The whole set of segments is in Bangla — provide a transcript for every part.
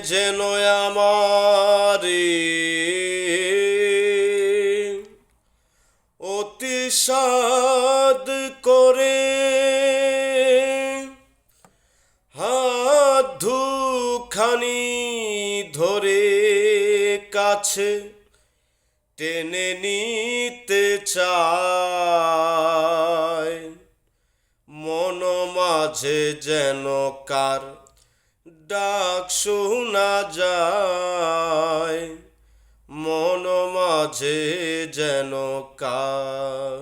যেন আমারে অতিসাদ করে, হাত দুখানি ধরে কাছে টেনে নিতে চায়। মন মাঝে যেন কার ডাক শোনা যায়, মন মাঝে যেন কার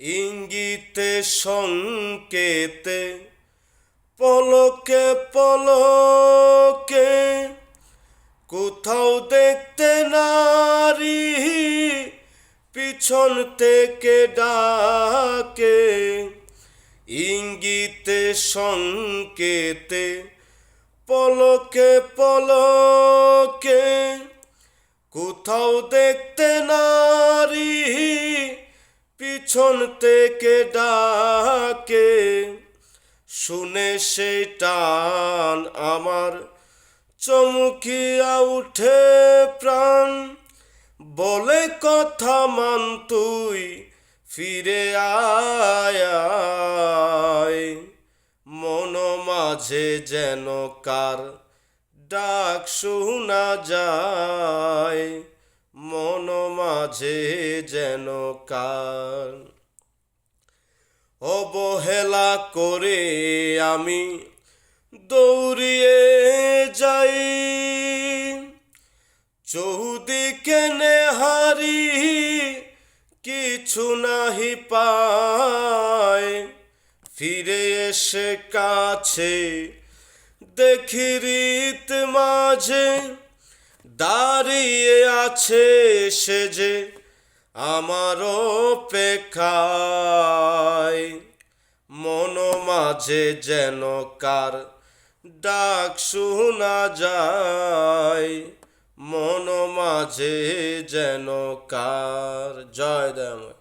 ইঙ্গিতে সংকেতে পলকে পলকে কোথাও দেখতে নারী পিছন থেকে ডাকে। ইঙ্গিতে সংকেতে পলকে পলকে কোথাও দেখতে নারী পিছন থেকে ডাকে। শুনে সেই টান আমার চমকিয়া উঠে প্রাণ, বলে কথা মান তুই ফিরে আয়। মন মাঝে যেন কার ডাক শোনা যায়, মন মাঝে যেন কার। অবহেলা করে আমি দৌড়িয়ে যাই, চৌদিকে নেহারি কিছু নাহি পায়। ফিরে এসে কাছে দেখি রীত মাঝে দাঁড়িয়ে আছে সে যে আমার অপেক্ষায়। মন মাঝে যেন কার ডাক শোনা যায়, মন মাঝে যেন কার। জয় দয়াময়।